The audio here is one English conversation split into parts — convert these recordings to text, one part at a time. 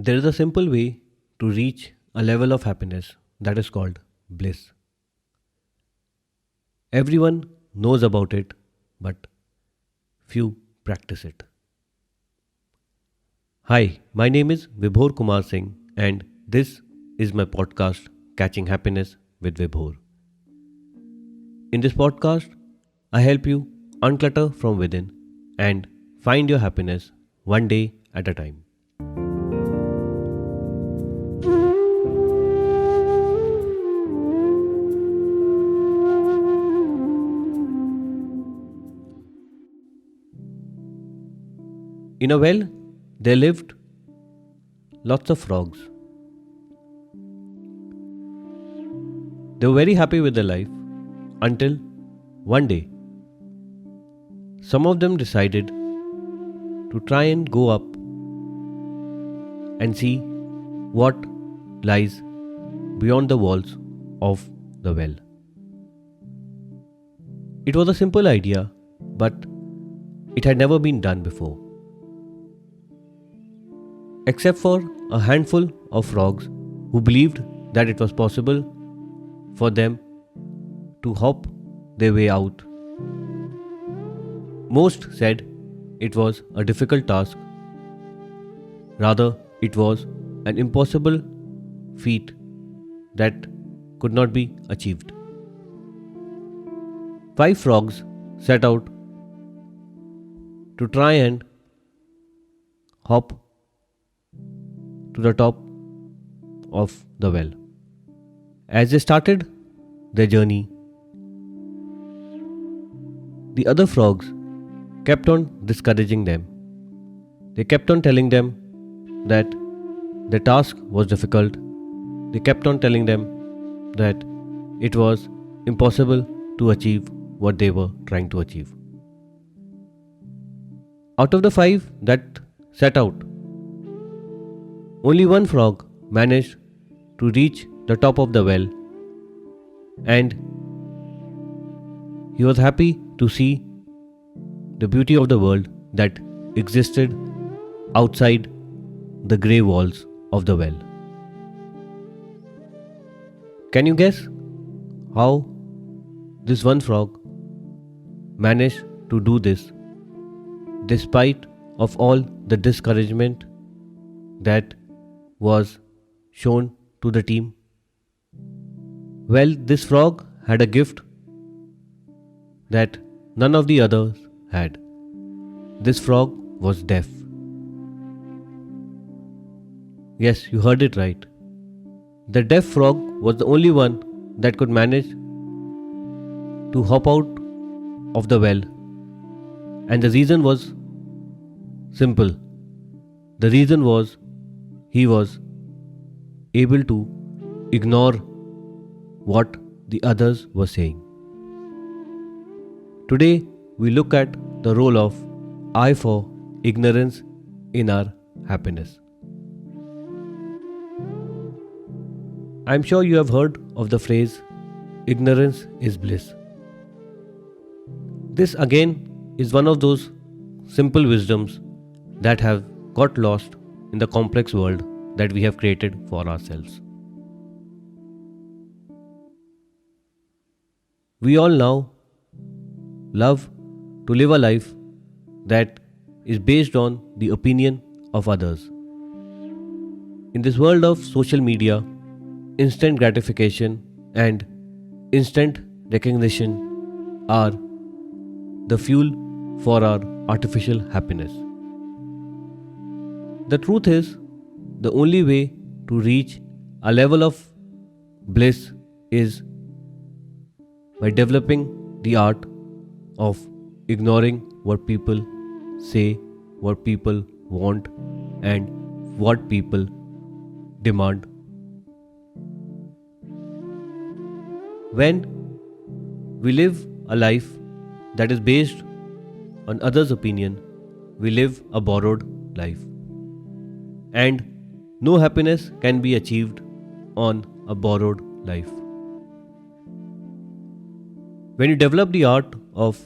There is a simple way to reach a level of happiness that is called bliss. Everyone knows about it, but few practice it. Hi, my name is Vibhor Kumar Singh, and this is my podcast Catching Happiness with Vibhor. In this podcast, I help you unclutter from within and find your happiness one day at a time. In a well, there lived lots of frogs. They were very happy with their life until one day, some of them decided to try and go up and see what lies beyond the walls of the well. It was a simple idea, but it had never been done before. Except for a handful of frogs who believed that it was possible for them to hop their way out. Most said it was a difficult task. Rather, it was an impossible feat that could not be achieved. 5 frogs set out to try and hop to the top of the well. As they started their journey, the other frogs kept on discouraging them. They kept on telling them that the task was difficult. They kept on telling them that it was impossible to achieve what they were trying to achieve. Out of the 5 that set out, only one frog managed to reach the top of the well, and he was happy to see the beauty of the world that existed outside the grey walls of the well. Can you guess how this one frog managed to do this despite of all the discouragement that was shown to the team? Well, this frog had a gift that none of the others had. This frog was deaf. Yes, you heard it right. The deaf frog was the only one that could manage to hop out of the well. And the reason was simple. The reason was he was able to ignore what the others were saying. Today, we look at the role of I for ignorance in our happiness. I'm sure you have heard of the phrase, ignorance is bliss. This again is one of those simple wisdoms that have got lost in the complex world that we have created for ourselves. We all now love to live a life that is based on the opinion of others. In this world of social media, instant gratification and instant recognition are the fuel for our artificial happiness. The truth is, the only way to reach a level of bliss is by developing the art of ignoring what people say, what people want, and what people demand. When we live a life that is based on others' opinion, we live a borrowed life. And no happiness can be achieved on a borrowed life. When you develop the art of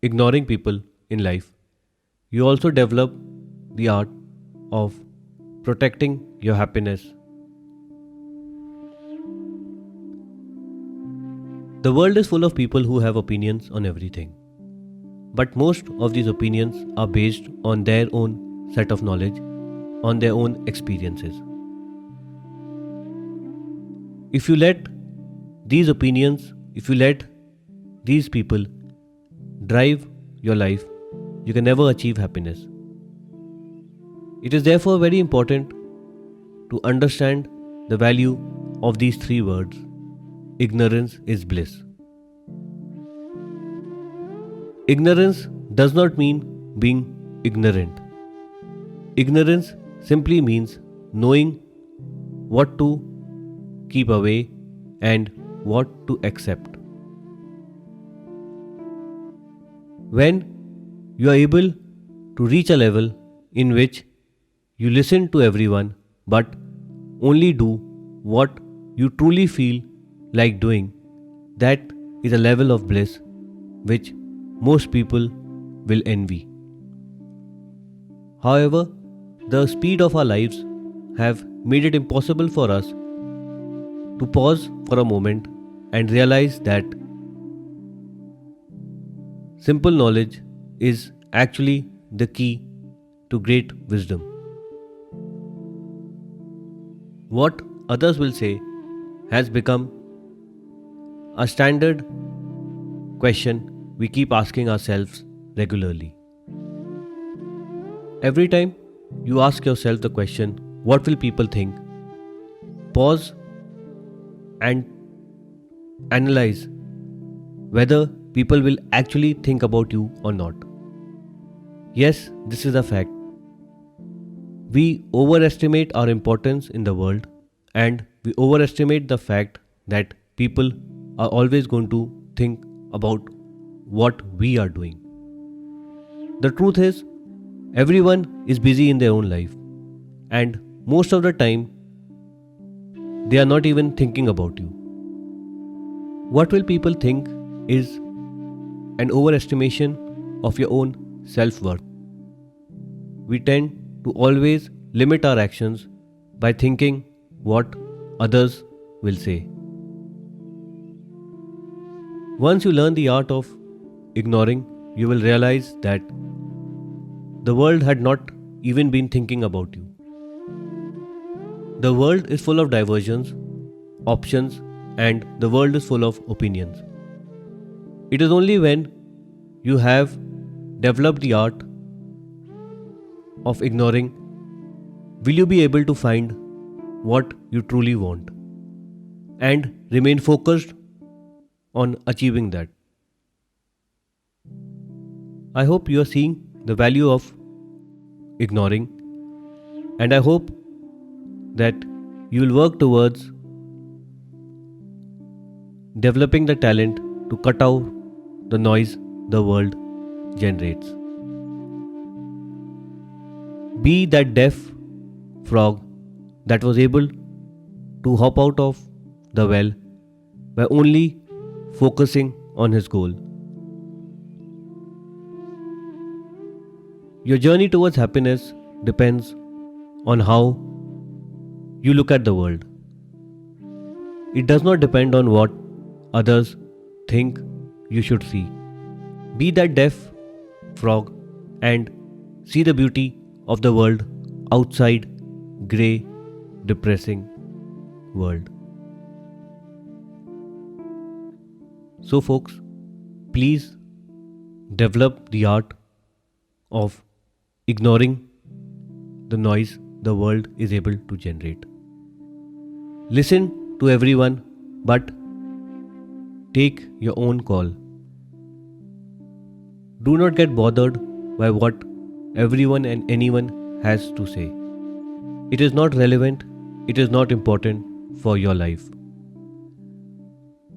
ignoring people in life, you also develop the art of protecting your happiness. The world is full of people who have opinions on everything. But most of these opinions are based on their own set of knowledge, on their own experiences. If you let these opinions, if you let these people drive your life, you can never achieve happiness. It is therefore very important to understand the value of these three words. Ignorance is bliss. Ignorance does not mean being ignorant. Ignorance simply means knowing what to keep away and what to accept. When you are able to reach a level in which you listen to everyone but only do what you truly feel like doing, that is a level of bliss which most people will envy. However, the speed of our lives have made it impossible for us to pause for a moment and realize that simple knowledge is actually the key to great wisdom. What others will say has become a standard question we keep asking ourselves regularly. Every time you ask yourself the question, what will people think? Pause and analyze whether people will actually think about you or not. Yes, this is a fact. We overestimate our importance in the world, and we overestimate the fact that people are always going to think about what we are doing. The truth is, everyone is busy in their own life, and most of the time, they are not even thinking about you. What will people think is an overestimation of your own self-worth. We tend to always limit our actions by thinking what others will say. Once you learn the art of ignoring, you will realize that the world had not even been thinking about you. The world is full of diversions, options, and the world is full of opinions. It is only when you have developed the art of ignoring will you be able to find what you truly want and remain focused on achieving that. I hope you are seeing the value of ignoring, and I hope that you will work towards developing the talent to cut out the noise the world generates. Be that deaf frog that was able to hop out of the well by only focusing on his goal. Your journey towards happiness depends on how you look at the world. It does not depend on what others think you should see. Be that deaf frog and see the beauty of the world outside grey, depressing world. So folks, please develop the art of ignoring the noise the world is able to generate. Listen to everyone, but take your own call. Do not get bothered by what everyone and anyone has to say. It is not relevant, it is not important for your life.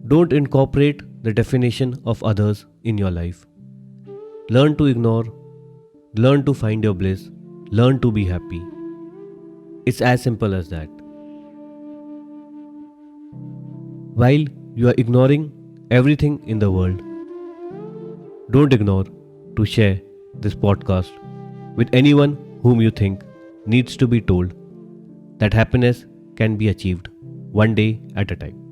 Don't incorporate the definition of others in your life. Learn to ignore, learn to find your bliss, learn to be happy. It's as simple as that. While you are ignoring everything in the world, don't ignore to share this podcast with anyone whom you think needs to be told that happiness can be achieved one day at a time.